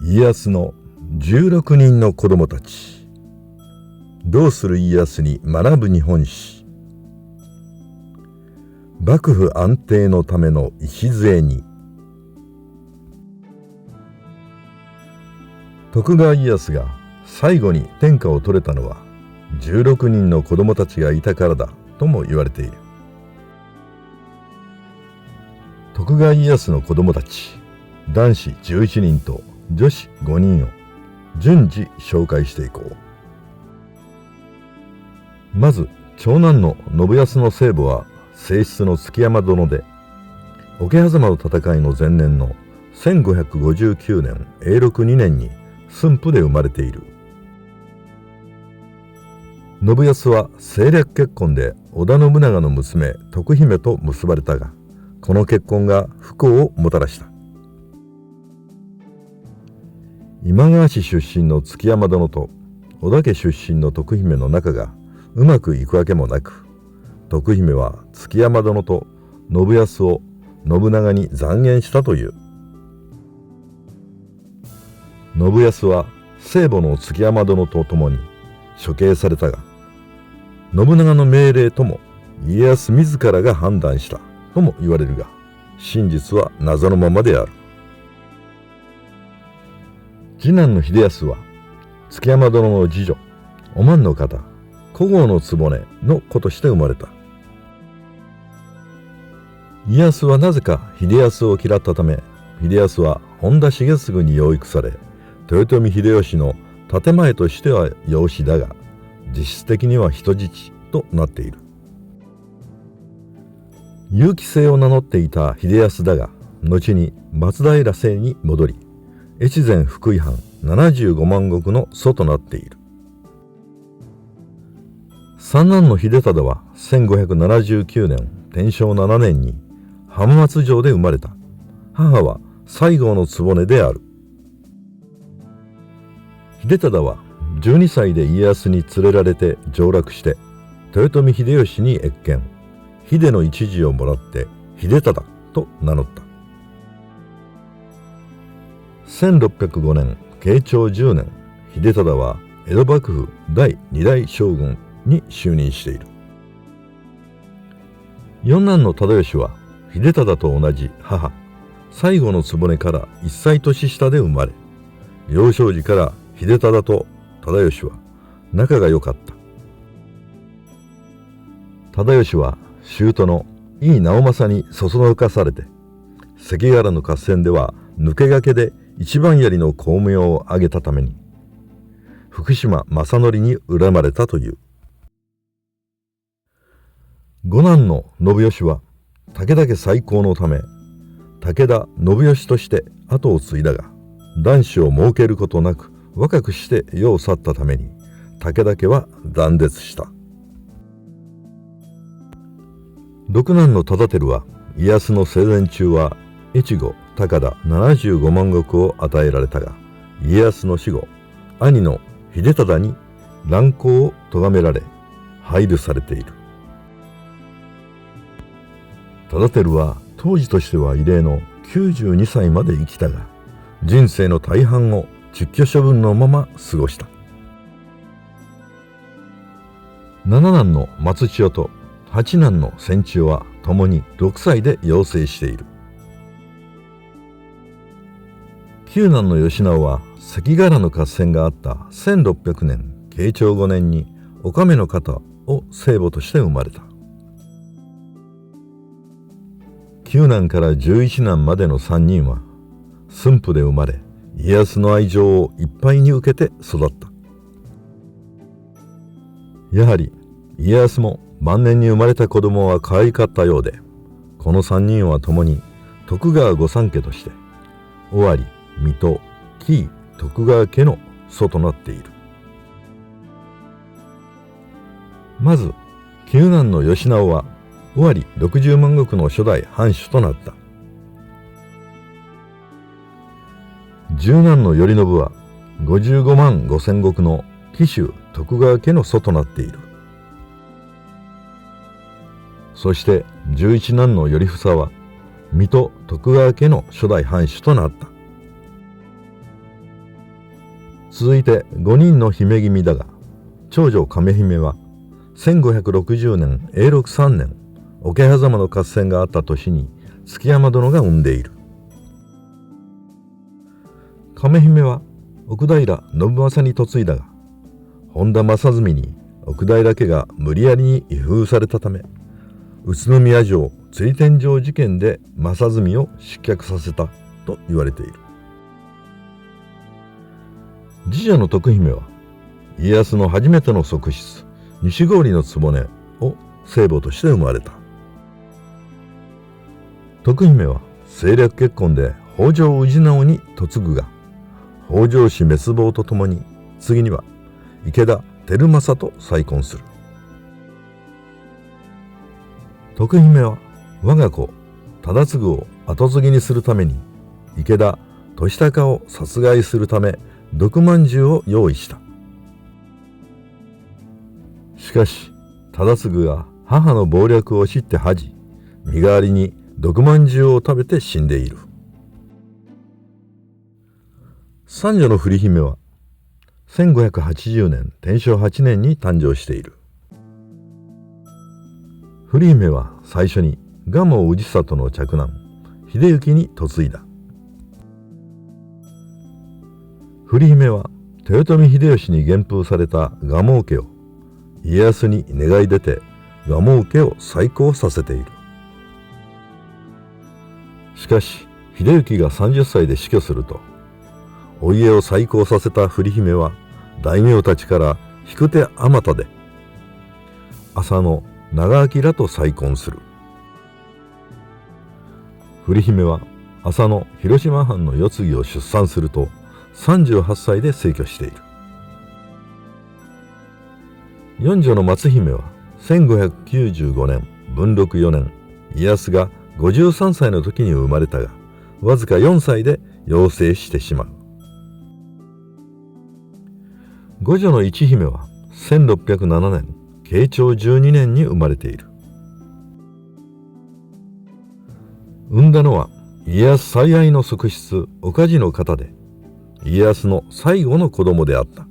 家康の16人の子供たち。どうする家康に学ぶ日本史。幕府安定のための礎に。徳川家康が最後に天下を取れたのは16人の子供たちがいたからだとも言われている。徳川家康の子供たち、男子11人と女子5人を順次紹介していこう。まず長男の信康の生母は正室の築山殿で、桶狭間の戦いの前年の1559年永禄2年に駿府で生まれている。信康は政略結婚で織田信長の娘徳姫と結ばれたが、この結婚が不幸をもたらした。今川氏出身の築山殿と織田家出身の徳姫の仲がうまくいくわけもなく、徳姫は築山殿と信康を信長に讒言したという。信康は生母の築山殿と共に処刑されたが、信長の命令とも家康自らが判断したとも言われるが、真実は謎のままである。次男の秀康は築山殿の次女、おまんの方、小郷の局の子として生まれた。家康はなぜか秀康を嫌ったため、秀康は本田重次に養育され、豊臣秀吉の建前としては養子だが、実質的には人質となっている。結城姓を名乗っていた秀康だが、後に松平姓に戻り、越前福井藩75万石の祖となっている。三男の秀忠は1579年天正7年に浜松城で生まれた。母は西郷の局である。秀忠は12歳で家康に連れられて上洛して、豊臣秀吉に謁見、秀の一字をもらって秀忠と名乗った。1605年慶長10年、秀忠は江戸幕府第2代将軍に就任している。四男の忠義は秀忠と同じ母、西郷の局から1歳年下で生まれ、幼少時から秀忠と忠義は仲が良かった。忠義は舅の井伊直政にそそのかされて、関ヶ原の合戦では抜け駆けで一番槍の功名を挙げたために、福島正則に恨まれたという。五男の信義は武田家再興のため、武田信義として後を継いだが、男子を設けることなく若くして世を去ったために、武田家は断絶した。六男の忠輝は家康の生前中は越後高田75万石を与えられたが、家康の死後、兄の秀忠に乱行を咎められ配流されている。忠輝は当時としては異例の92歳まで生きたが、人生の大半を蟄居処分のまま過ごした。七男の松千代と八男の千千代は共に6歳で養成している。九男の義直は関ヶ原の合戦があった1600年慶長5年にお亀の方を生母として生まれた。九男から11男までの3人は駿府で生まれ、家康の愛情をいっぱいに受けて育った。やはり家康も晩年に生まれた子供は可愛かったようで、この3人は共に徳川御三家として尾張、水戸、紀伊、徳川家の祖となっている。まず九男の義直は尾張60万石の初代藩主となった。十男の頼信は55万5千石の紀州徳川家の祖となっている。そして11男の頼房は水戸徳川家の初代藩主となった。続いて5人の姫君だが、長女亀姫は1560年永禄3年桶狭間の合戦があった年に築山殿が産んでいる。亀姫は奥平信正に嫁いだが、本田正純に奥平家が無理やりに違封されたため、宇都宮城釣り天井事件で正純を失脚させたと言われている。次女の徳姫は家康の初めての側室西郡の局を生母として生まれた。徳姫は政略結婚で北条氏直に嫁ぐが、北条氏滅亡とともに次には池田輝政と再婚する。徳姫は我が子忠次を跡継ぎにするために池田利孝を殺害するため毒饅頭を用意した。しかし忠次が母の謀略を知って恥じ、身代わりに毒饅頭を食べて死んでいる。三女の振姫は1580年天正8年に誕生している。振姫は最初に蒲生氏郷の嫡男秀行に嫁いだ。振姫は豊臣秀吉に元封された蒲生家を家康に願い出て蒲生家を再興させている。しかし秀行が30歳で死去すると、お家を再興させた振姫は大名たちから引く手あまたで浅野長明と再婚する。振姫は浅野広島藩の世継ぎを出産すると38歳で逝去している。四女の松姫は1595年文禄4年家康が53歳の時に生まれたが、わずか4歳で養成してしまう。五女の一姫は1607年慶長12年に生まれている。産んだのは家康最愛の側室岡地の方で、家康の最後の子供であった。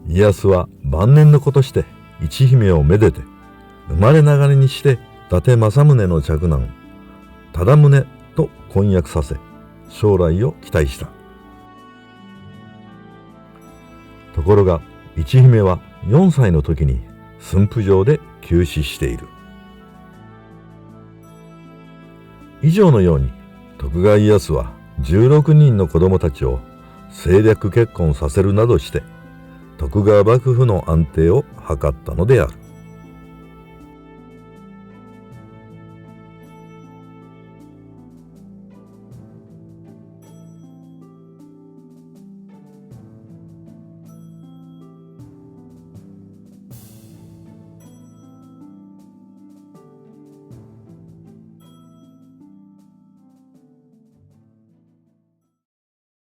家康は晩年の子として一姫をめでて、生まれながらにして伊達政宗の嫡男忠宗と婚約させ、将来を期待した。ところが一姫は4歳の時に駿府城で急死している。以上のように徳川家康は16人の子供たちを政略結婚させるなどして徳川幕府の安定を図ったのである。